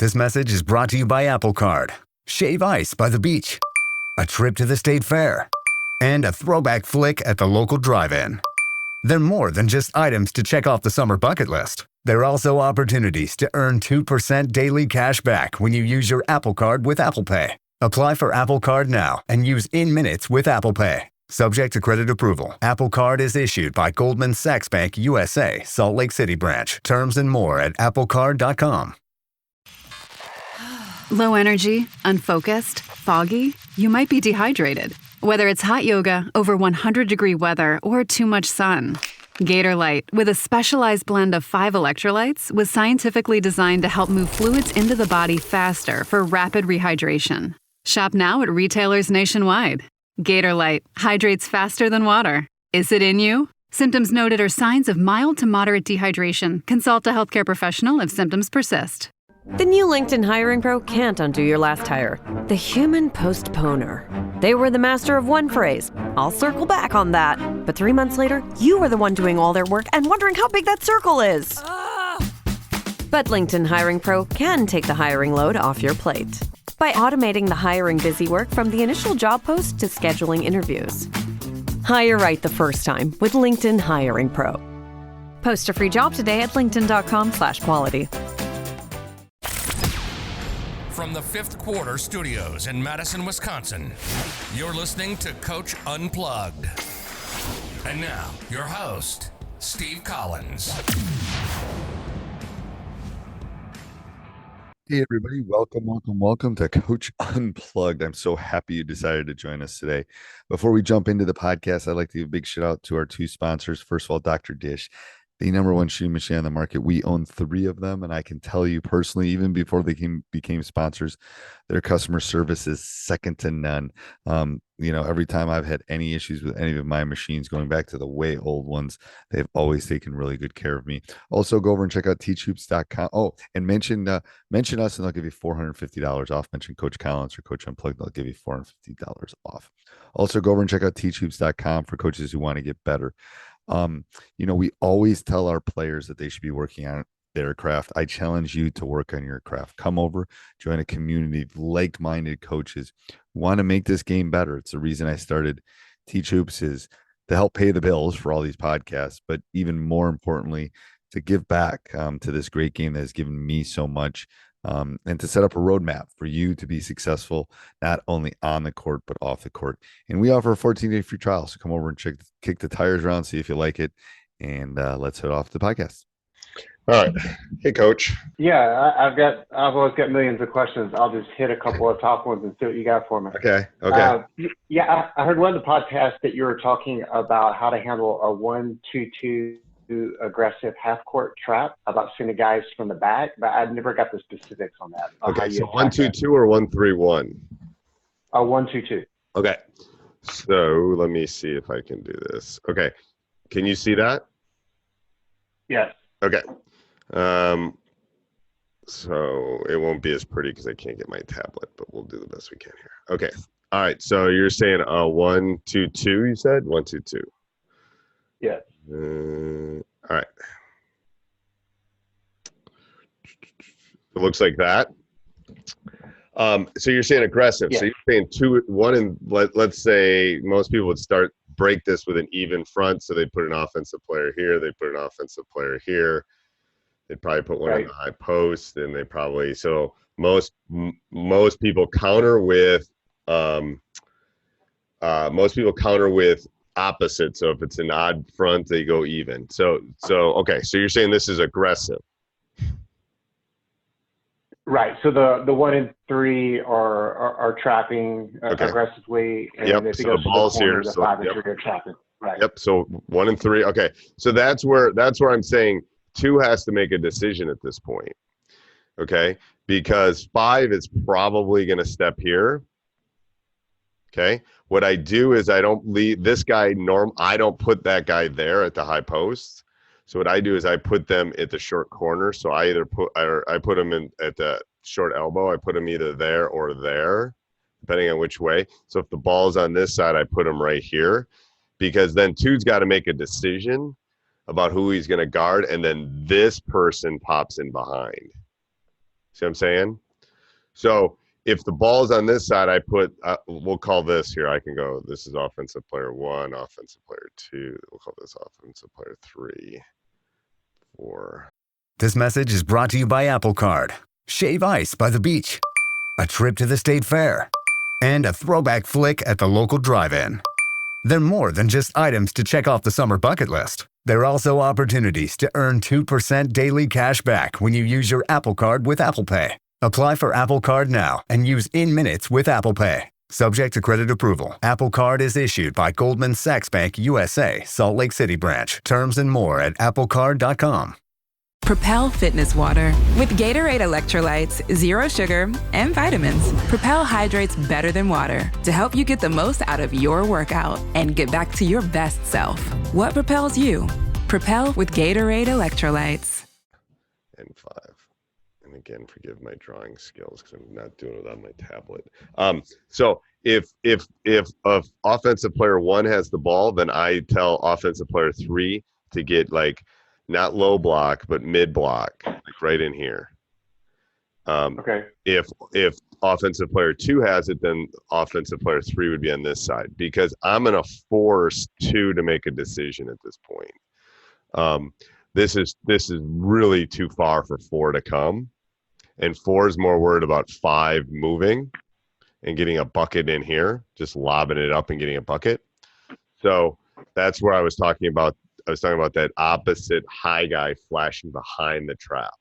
This message is brought to you by Apple Card. Shave ice by the beach. A trip to the state fair. And a throwback flick at the local drive-in. They're more than just items to check off the summer bucket list. They're also opportunities to earn 2% daily cash back when you use your Apple Card with Apple Pay. Apply for Apple Card now and use in minutes with Apple Pay. Subject to credit approval. Apple Card is issued by Goldman Sachs Bank USA, Salt Lake City branch. Terms and more at applecard.com. Low energy, unfocused, foggy? You might be dehydrated. Whether it's hot yoga, over 100-degree weather, or too much sun. Gator Light, with a specialized blend of 5 electrolytes, was scientifically designed to help move fluids into the body faster for rapid rehydration. Shop now at retailers nationwide. Gator Light hydrates faster than water. Is it in you? Symptoms noted are signs of mild to moderate dehydration. Consult a healthcare professional if symptoms persist. The new LinkedIn Hiring Pro can't undo your last hire. The human postponer. They were the master of one phrase. I'll circle back on that. But 3 months later, you are the one doing all their work and wondering how big that circle is. But LinkedIn Hiring Pro can take the hiring load off your plate by automating the hiring busy work from the initial job post to scheduling interviews. Hire right the first time with LinkedIn Hiring Pro. Post a free job today at linkedin.com/quality. From the Fifth Quarter Studios in Madison, Wisconsin, you're listening to Coach Unplugged. And now, your host, Steve Collins. Hey, everybody. Welcome to Coach Unplugged. I'm so happy you decided to join us today. Before we jump into the podcast, I'd like to give a big shout out to our 2 sponsors. First of all, Dr. Dish, the number 1 shooting machine on the market. We own 3 of them, and I can tell you personally, even before they became sponsors, their customer service is second to none. Every time I've had any issues with any of my machines, going back to the way old ones, they've always taken really good care of me. Also, go over and check out teachhoops.com. Oh, and mention us, and they'll give you $450 off. Mention Coach Collins or Coach Unplugged, they'll give you $450 off. Also, go over and check out teachhoops.com for coaches who want to get better. We always tell our players that they should be working on their craft. I challenge you to work on your craft. Come over, join a community of like-minded coaches who want to make this game better. It's the reason I started Teach Hoops, is to help pay the bills for all these podcasts, but even more importantly, to give back to this great game that has given me so much, and to set up a roadmap for you to be successful, not only on the court, but off the court. And we offer a 14-day free trial. So come over and kick the tires around, see if you like it. And let's head off the podcast. All right. Hey, Coach. Yeah, I've always got millions of questions. I'll just hit a couple of top ones and see what you got for me. Okay. I heard one of the podcasts that you were talking about how to handle a 1-2-2 aggressive half-court trap, about sending guys from the back, but I never got the specifics on that. Okay, so 1-2-2 or 1-3-1? 1-2-2. Okay, so let me see if I can do this. Okay, can you see that? Yes. Okay. So it won't be as pretty because I can't get my tablet, but we'll do the best we can here. Okay. All right, so you're saying 1-2-2, you said? 1-2-2. Yes. All right. It looks like that. So you're saying aggressive. Yeah. So you're saying 2-1, and let's say most people would break this with an even front. So they put an offensive player here. They put an offensive player here. They'd probably put one in the high post, and they probably, so most people counter with opposite. So if it's an odd front, they go even. So okay. So you're saying this is aggressive. Right. So the 1 and 3 are trapping aggressively, and if it goes to the ball's corner, here, the 5 and 3 are trapping. Right. Yep. So 1 and 3. Okay. So that's where I'm saying 2 has to make a decision at this point. Okay. Because 5 is probably going to step here. Okay. What I do is I don't leave this guy I don't put that guy there at the high post. So what I do is I put them at the short corner. So I put them in at the short elbow. I put them either there or there, depending on which way. So if the ball's on this side, I put them right here, because then 2's got to make a decision about who he's going to guard, and then this person pops in behind. See what I'm saying? So if the ball's on this side, I put, we'll call this here. I can go, this is offensive player 1, offensive player 2. We'll call this offensive player 3, 4. This message is brought to you by Apple Card. Shave ice by the beach. A trip to the state fair. And a throwback flick at the local drive-in. They're more than just items to check off the summer bucket list. They're also opportunities to earn 2% daily cash back when you use your Apple Card with Apple Pay. Apply for Apple Card now and use in minutes with Apple Pay. Subject to credit approval. Apple Card is issued by Goldman Sachs Bank USA, Salt Lake City branch. Terms and more at applecard.com. Propel Fitness Water. With Gatorade electrolytes, zero sugar, and vitamins, Propel hydrates better than water to help you get the most out of your workout and get back to your best self. What propels you? Propel with Gatorade electrolytes. And 5. And again, forgive my drawing skills because I'm not doing it on my tablet. So if offensive player 1 has the ball, then I tell offensive player 3 to get like not low block, but mid block, like right in here. Okay. If offensive player 2 has it, then offensive player 3 would be on this side, because I'm going to force 2 to make a decision at this point. This is really too far for 4 to come, and 4 is more worried about 5 moving and getting a bucket in here, just lobbing it up and getting a bucket. So that's where I was talking about. I was talking about that opposite high guy flashing behind the trap.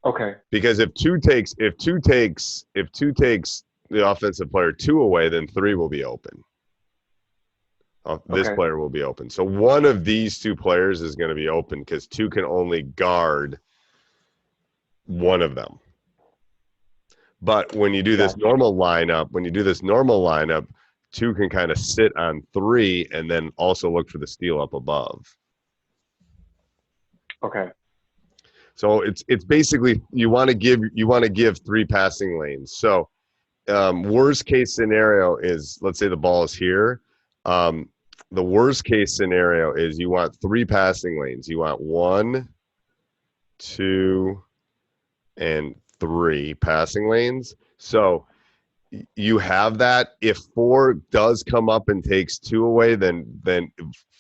Okay. Because if two takes the offensive player 2 away, then 3 will be open. This player will be open. So one of these 2 players is going to be open because 2 can only guard one of them. But when you do this normal lineup, 2 can kind of sit on 3 and then also look for the steal up above. Okay. So it's basically you want to give 3 passing lanes. So worst case scenario is, let's say the ball is here. The worst case scenario is you want 3 passing lanes. You want 1, 2, and 3 passing lanes. So you have that. If 4 does come up and takes 2 away, then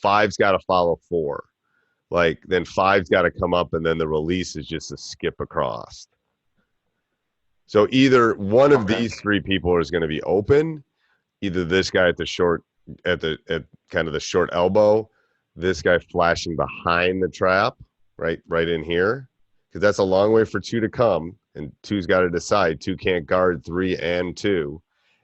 5's got to follow 4. Like, then 5's got to come up, and then the release is just a skip across. So either one of these 3 people is going to be open, either this guy at kind of the short elbow, this guy flashing behind the trap, right in here, because that's a long way for 2 to come. And 2's got to decide. 2 can't guard 3 and 2.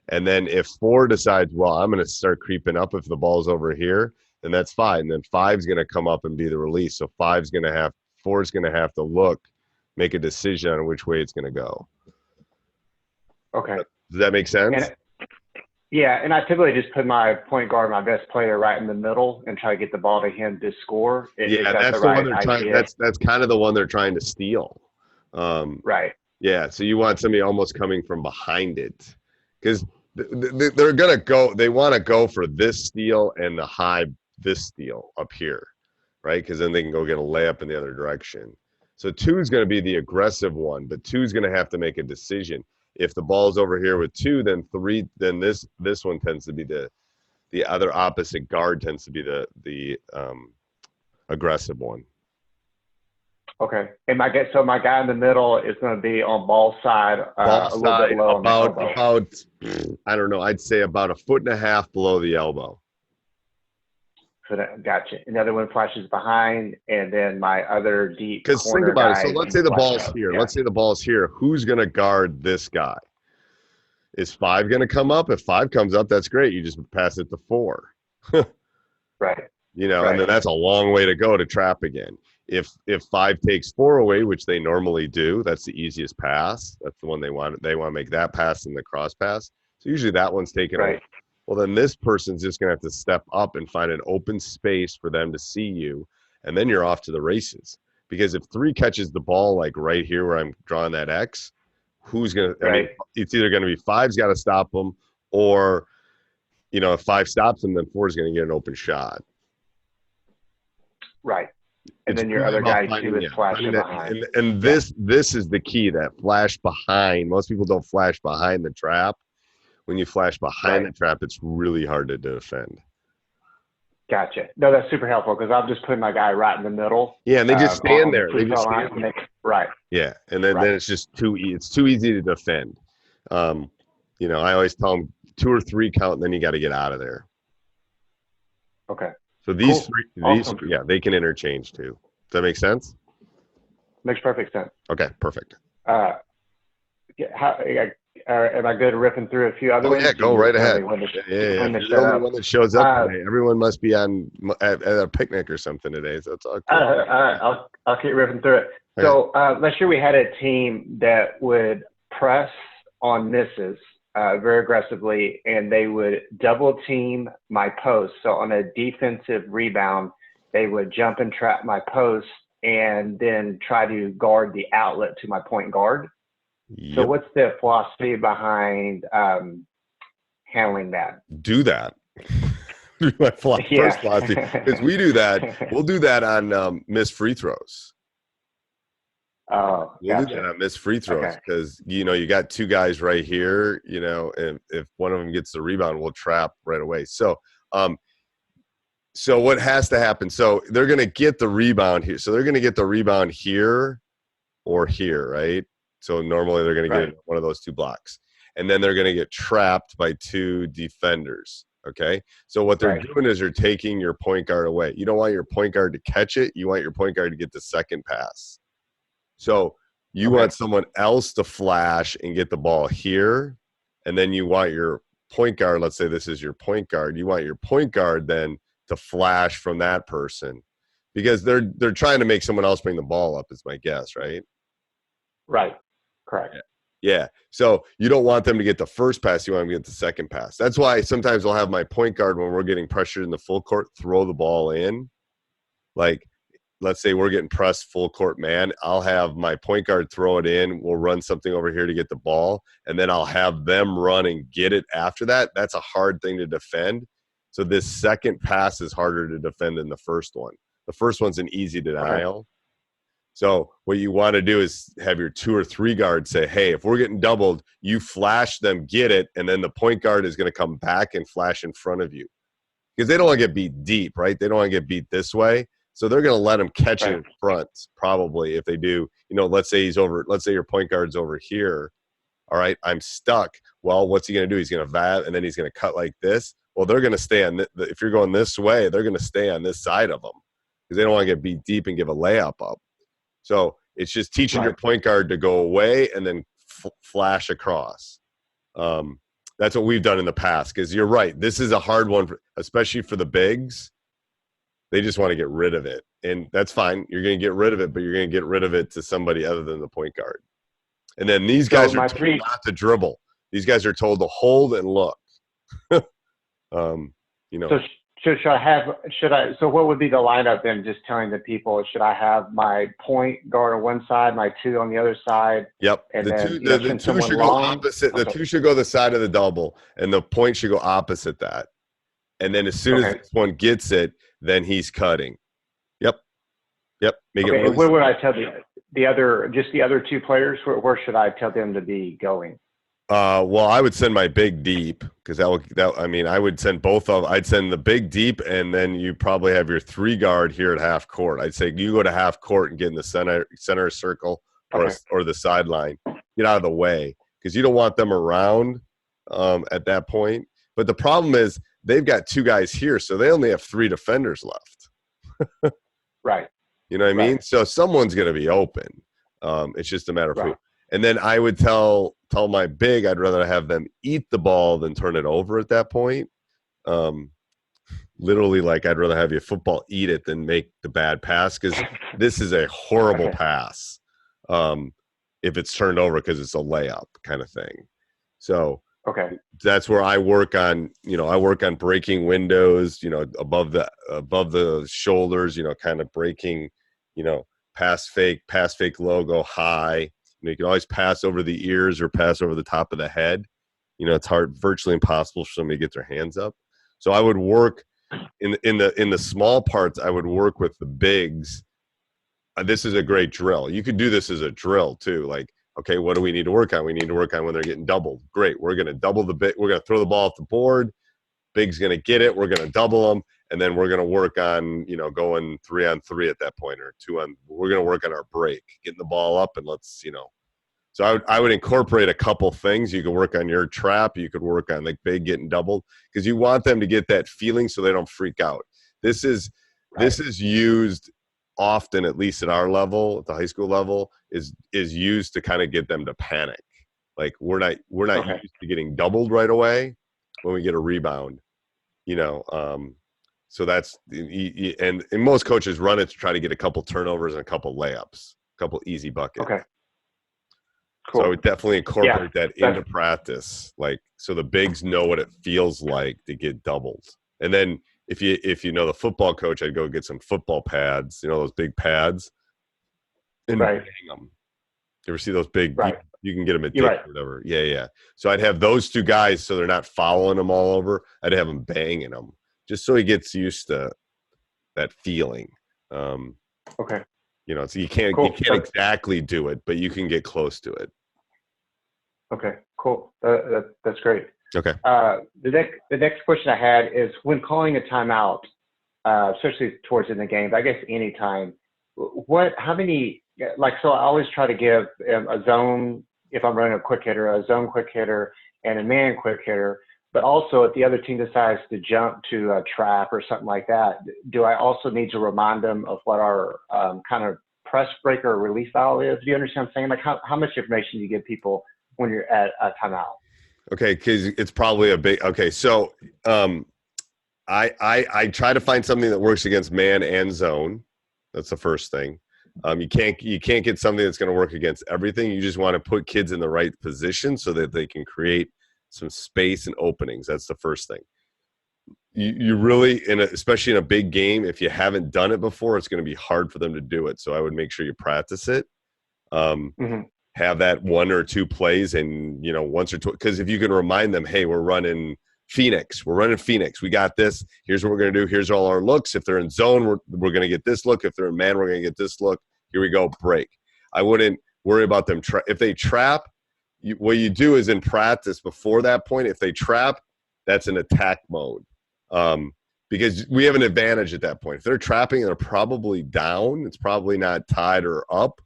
And then if 4 decides, well, I'm going to start creeping up if the ball's over here, then that's fine. And then 5's going to come up and be the release. So 4's going to have to look, make a decision on which way it's going to go. Okay. Does that make sense? And I typically just put my point guard, my best player, right in the middle and try to get the ball to him to score. That's the one they're trying. That's kind of the one they're trying to steal. Right. Yeah, so you want somebody almost coming from behind it, because they're gonna go. They want to go for this steal and this steal up here, right? Because then they can go get a layup in the other direction. So 2 is going to be the aggressive one, but 2 is going to have to make a decision. If the ball's over here with 2, then 3, then this one tends to be the other opposite guard tends to be the aggressive one. Okay. And my guy in the middle is going to be on ball side, a little bit low about I don't know, I'd say about 1.5 feet below the elbow. So gotcha. Another one flashes behind, and then my other deep. Because think about it. So let's say the ball's here. Yeah. Let's say the ball's here. Who's going to guard this guy? Is 5 going to come up? If 5 comes up, that's great. You just pass it to 4. Right. And then that's a long way to go to trap again. If 5 takes 4 away, which they normally do, that's the easiest pass. That's the one they want. They want to make that pass and the cross pass. So usually that one's taken away. Well, then this person's just going to have to step up and find an open space for them to see you, and then you're off to the races. Because if 3 catches the ball like right here where I'm drawing that X, who's going to? I mean, it's either going to be 5's got to stop them, or if 5 stops them, then 4 is going to get an open shot. Right. and It's then your really other about guy finding, too is yeah, flashing finding that. behind. And this is the key, that flash behind. Most people don't flash behind the trap. When you flash behind the trap, it's really hard to defend. Gotcha. No, that's super helpful because I'm just putting my guy right in the middle. Yeah, and they just stand there. They just line. stand there. Right. Yeah, and then it's just it's too easy to defend. You know, I always tell them 2 or 3 count, and then you got to get out of there. Okay. So these Cool. three, Awesome. they can interchange too. Does that make sense? Makes perfect sense. Okay, perfect. Am I good at ripping through a few other ones? Yeah, go right ahead. Yeah. You're the only one that shows up today. Everyone must be at a picnic or something today. So it's all cool. All right, I'll keep ripping through it. Okay. So let's say we had a team that would press on misses very aggressively, and they would double team my post. So on a defensive rebound, they would jump and trap my post and then try to guard the outlet to my point guard. Yep. So what's the philosophy behind handling that? Do that. My first philosophy is we do that. We'll do that on missed free throws. Oh, We'll gotcha. do that on missed free throws because, you know, you got 2 guys right here, you know, and if one of them gets the rebound, we'll trap right away. So, so what has to happen? So they're going to get the rebound here. So they're going to get the rebound here or here, right? So normally they're going to get one of those 2 blocks. And then they're going to get trapped by 2 defenders, okay? So what they're doing is they're taking your point guard away. You don't want your point guard to catch it. You want your point guard to get the second pass. So you want someone else to flash and get the ball here. And then you want your point guard, let's say this is your point guard. You want your point guard then to flash from that person because they're trying to make someone else bring the ball up is my guess, right? Right. Correct. Yeah. So you don't want them to get the first pass. You want them to get the second pass. That's why sometimes I'll have my point guard when we're getting pressured in the full court, throw the ball in. Like, let's say we're getting pressed full court man. I'll have my point guard throw it in. We'll run something over here to get the ball. And then I'll have them run and get it after that. That's a hard thing to defend. So this second pass is harder to defend than the first one. The first one's an easy denial. Okay. So what you want to do is have your 2 or 3 guards say, hey, if we're getting doubled, you flash them, get it, and then the point guard is going to come back and flash in front of you. Because they don't want to get beat deep, right? They don't want to get beat this way. So they're going to let him catch it in front, probably, if they do. You know, let's say your point guard's over here. All right, I'm stuck. Well, what's he going to do? He's going to vab, and then he's going to cut like this. Well, they're going to stay on if you're going this way, they're going to stay on this side of them because they don't want to get beat deep and give a layup up. So it's just teaching your point guard to go away and then flash across. That's what we've done in the past because you're right. This is a hard one, especially for the bigs. They just want to get rid of it. And that's fine. You're going to get rid of it, but you're going to get rid of it to somebody other than the point guard. And then these guys are told not to dribble. These guys are told to hold and look. You know. So what would be the lineup then? Just telling the people, should I have my point guard on one side, my 2 on the other side? Yep. And the 2 should go opposite. The 2 should go the side of the double, and the point should go opposite that. And then as soon as this one gets it, then he's cutting. Yep. Make it really where would I tell the other 2 players? Where should I tell them to be going? Well, I would send my big deep because I would send both of. I'd send the big deep, and then you probably have your 3 guard here at half court. I'd say you go to half court and get in the center circle or the sideline. Get out of the way because you don't want them around at that point. But the problem is they've got 2 guys here, so they only have 3 defenders left. Right. You know what I mean? So someone's going to be open. It's just a matter of who. And then I would tell my big, I'd rather have them eat the ball than turn it over at that point. Literally, like I'd rather have your football eat it than make the bad pass because this is a horrible pass if it's turned over because it's a layup kind of thing. So that's where I work on. I work on breaking windows. Above the shoulders. Kind of breaking. Pass fake logo high. You can always pass over the ears or pass over the top of the head. It's virtually impossible for somebody to get their hands up. So I would work in the small parts. I would work with the bigs this is a great drill. You could do this as a drill too. Like, okay, what do we need to work on? We need to work on when they're getting doubled. Great. We're going to double the bit. We're going to throw the ball off the board. Big's going to get it. We're going to double them. And then we're going to work on, going 3-on-3 at that point, or 2-on. We're going to work on our break, getting the ball up, and let's. So I would incorporate a couple things. You could work on your trap. You could work on like big getting doubled, because you want them to get that feeling so they don't freak out. This is used often, at least at our level, at the high school level, is used to kind of get them to panic. Like we're not used to getting doubled right away when we get a rebound, so that's and most coaches run it to try to get a couple turnovers and a couple layups, a couple easy buckets. Okay. Cool. So I would definitely incorporate that into practice, like so the bigs know what it feels like to get doubled. And then if you know the football coach, I'd go get some football pads, those big pads, and hang them. You ever see those big? Right. You can get them at Dick's or whatever. Yeah. So I'd have those two guys so they're not fouling them all over. I'd have them banging them just so he gets used to that feeling. Okay. So you can't exactly do it, but you can get close to it. Okay. Cool. That's great. Okay. The next question I had is, when calling a timeout, especially towards in the game, but I guess any time, how many, so I always try to give a zone, if I'm running a quick hitter, a zone quick hitter, and a man quick hitter, but also if the other team decides to jump to a trap or something like that, do I also need to remind them of what our kind of press break or release style is? Do you understand what I'm saying? Like how much information do you give people when you're at a timeout? Okay, because it's probably a big. Okay, so I try to find something that works against man and zone. That's the first thing. You can't get something that's going to work against everything. You just want to put kids in the right position so that they can create some space and openings. That's the first thing. You really, especially in a big game, if you haven't done it before, it's going to be hard for them to do it. So I would make sure you practice it. Have that 1 or 2 plays, and once or twice, because if you can remind them, hey, we're running Phoenix, we got this, here's what we're going to do, here's all our looks. If they're in zone, we're going to get this look. If they're in man, we're going to get this look. Here we go, break. I wouldn't worry about them if they trap. What you do is in practice before that point, if they trap, that's an attack mode, because we have an advantage at that point. If they're trapping, they're probably down. It's probably not tied or up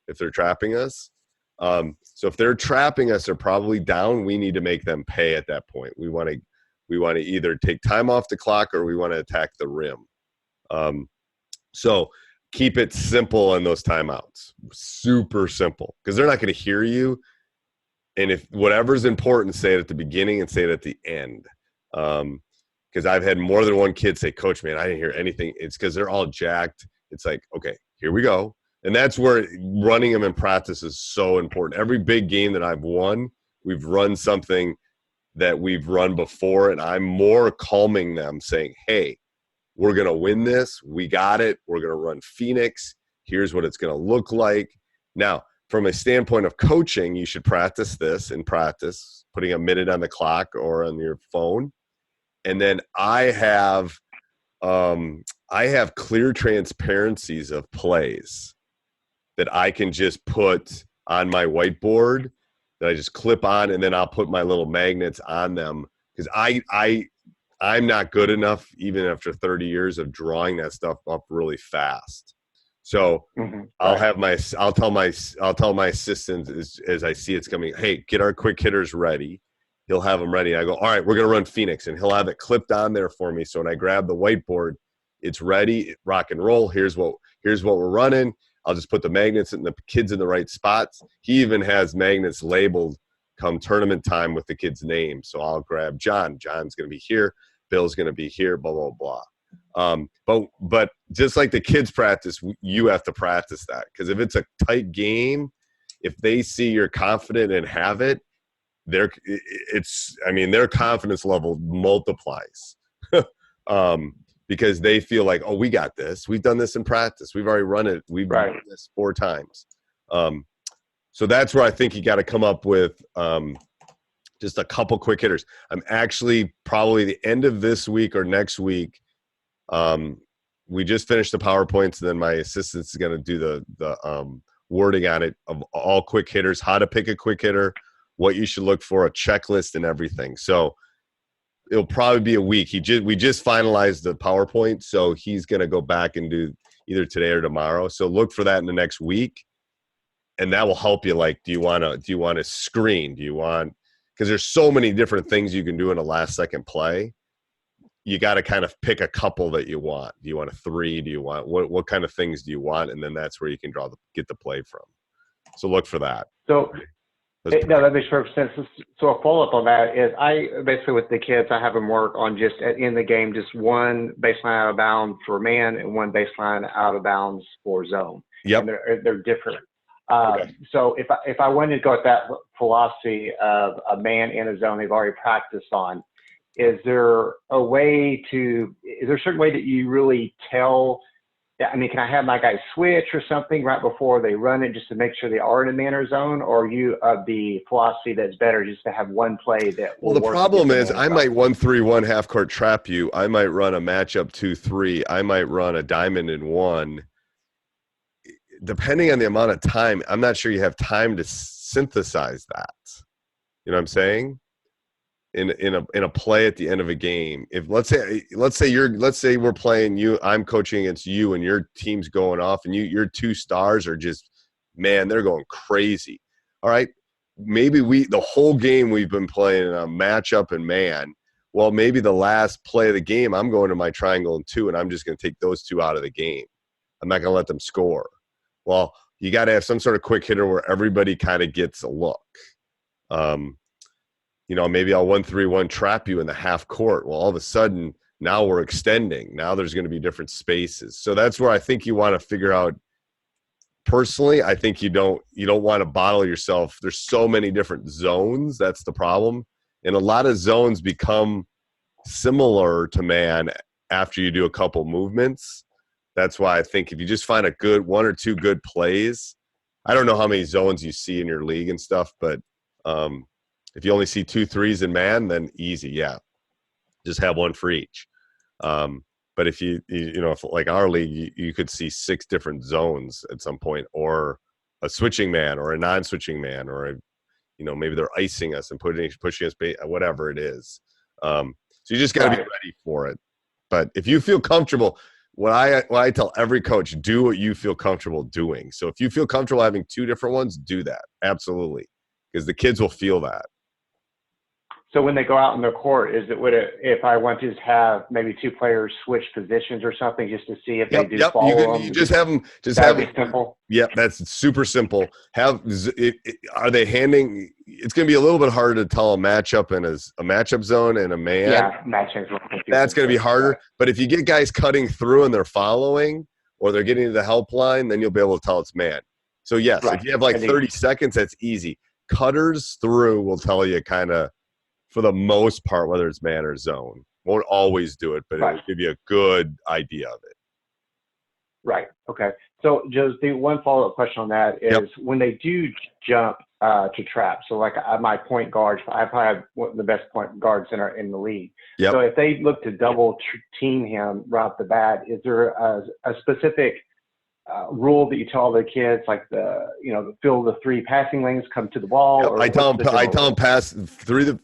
if they're trapping us. So if they're trapping us, they're probably down. We need to make them pay at that point. We want to either take time off the clock or we want to attack the rim. So keep it simple on those timeouts, super simple, because they're not going to hear you. And if whatever's important, say it at the beginning and say it at the end. Because I've had more than one kid say, Coach, man, I didn't hear anything. It's because they're all jacked. It's like, okay, here we go. And that's where running them in practice is so important. Every big game that I've won, we've run something that we've run before, and I'm more calming them, saying, hey, we're going to win this. We got it. We're going to run Phoenix. Here's what it's going to look like. Now, from a standpoint of coaching, you should practice this in practice, putting a minute on the clock or on your phone. And then I have clear transparencies of plays that I can just put on my whiteboard that I just clip on, and then I'll put my little magnets on them, because I'm not good enough, even after 30 years of drawing that stuff up really fast. So I'll tell my assistant as I see it's coming, hey, get our quick hitters ready. He'll have them ready. I go, all right, we're going to run Phoenix, and he'll have it clipped on there for me. So when I grab the whiteboard, it's ready, rock and roll. Here's what we're running. I'll just put the magnets and the kids in the right spots. He even has magnets labeled come tournament time with the kid's name. So I'll grab John. John's going to be here. Bill's going to be here, blah, blah, blah. But just like the kids practice, you have to practice that. Because if it's a tight game, if they see you're confident and have it, their confidence level multiplies. Because they feel like, oh, we got this. We've done this in practice. We've already run it. We've done this 4 times. So that's where I think you got to come up with just a couple quick hitters. I'm actually probably the end of this week or next week we just finished the PowerPoints, and then my assistant is going to do the wording on it of all quick hitters, how to pick a quick hitter, what you should look for, a checklist and everything. So it'll probably be a week. We just finalized the PowerPoint, so he's going to go back and do either today or tomorrow. So look for that in the next week, and that will help you. Like, do you want to screen? Because there's so many different things you can do in a last second play. You got to kind of pick a couple that you want. Do you want a 3? Do you want what kind of things do you want? And then that's where you can get the play from. So look for that. So that makes perfect sense. So a follow up on that is I basically with the kids, I have them work on just in the game, just one baseline out of bounds for man and one baseline out of bounds for zone. Yep. And they're different. Okay. So if I wanted to go with that philosophy of a man in a zone they've already practiced on, is there a certain way that you really tell? I mean, can I have my guys switch or something right before they run it just to make sure they are in a man or zone? Or are you of the philosophy that's better just to have one play that will Well, the work problem is I might 1-3-1 half court trap you. I might run a matchup 2-3. I might run a diamond in 1. Depending on the amount of time, I'm not sure you have time to synthesize that. You know what I'm saying? In a play at the end of a game, if let's say we're playing you, I'm coaching against you, and your team's going off, and your 2 stars are just, man, they're going crazy. All right, maybe the whole game we've been playing a matchup and man. Well, maybe the last play of the game, I'm going to my triangle and 2, and I'm just going to take those 2 out of the game. I'm not going to let them score. Well, you got to have some sort of quick hitter where everybody kind of gets a look. Maybe I'll 1-3-1 trap you in the half court. Well, all of a sudden, now we're extending. Now there's going to be different spaces. So that's where I think you want to figure out. Personally, I think you don't want to bottle yourself. There's so many different zones. That's the problem. And a lot of zones become similar to man after you do a couple movements. That's why I think if you just find a good 1 or 2 good plays, I don't know how many zones you see in your league and stuff, but if you only see 2 3s in man, then easy, yeah. Just have 1 for each. But if if like our league, you could see 6 different zones at some point, or a switching man, or a non-switching man, or maybe they're icing us and pushing us, whatever it is. So you just got to be ready for it. But if you feel comfortable, what I tell every coach, do what you feel comfortable doing. So if you feel comfortable having 2 different ones, do that. Absolutely. Because the kids will feel that. So when they go out in their court, if I want to just have maybe 2 players switch positions or something just to see if they do follow them? You just have them. Simple. Yeah, that's super simple. Are they handing? It's going to be a little bit harder to tell a matchup in a matchup zone and a man. Yeah, matchups. That's going to be harder. But if you get guys cutting through and they're following, or they're getting to the help line, then you'll be able to tell it's man. So yes, if you have 30 seconds, that's easy. Cutters through will tell you kind of, for the most part, whether it's man or zone. Won't always do it, but it'll give you a good idea of it. Right. Okay. So just the one follow-up question on that is when they do jump to trap, so like my point guards, I probably have one of the best point guards in the league. Yep. So if they look to double team him right off the bat, is there a specific rule that you tell the kids, like fill the 3 passing lanes, come to the ball? Or I tell them pass through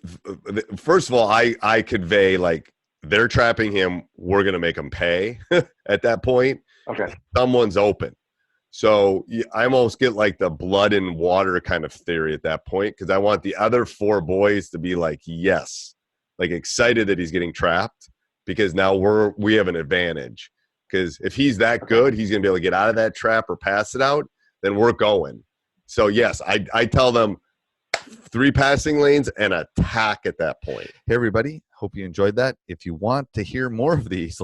first of all, I convey, like, they're trapping him, we're going to make him pay at that point. Okay. Someone's open. So I almost get like the blood and water kind of theory at that point, because I want the other 4 boys to be like, yes, like excited that he's getting trapped, because now we have an advantage. Because if he's that good, he's going to be able to get out of that trap or pass it out, then we're going. So, yes, I tell them 3 passing lanes and attack at that point. Hey, everybody. Hope you enjoyed that. If you want to hear more of these,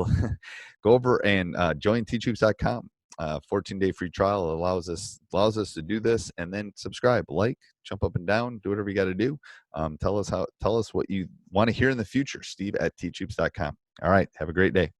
go over and join teachhoops.com. 14-day free trial allows us to do this, and then subscribe, like, jump up and down, do whatever you got to do. Tell us what you want to hear in the future. Steve at teachhoops.com. All right. Have a great day.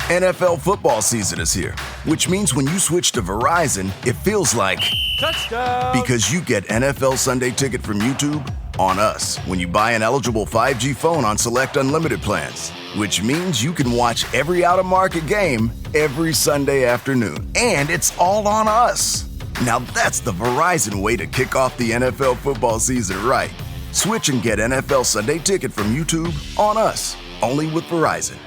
NFL football season is here, which means when you switch to Verizon, it feels like touchdown, because you get NFL Sunday Ticket from YouTube on us when you buy an eligible 5G phone on select unlimited plans, which means you can watch every out-of-market game every Sunday afternoon. And it's all on us. Now that's the Verizon way to kick off the NFL football season right. Switch and get NFL Sunday Ticket from YouTube on us, only with Verizon.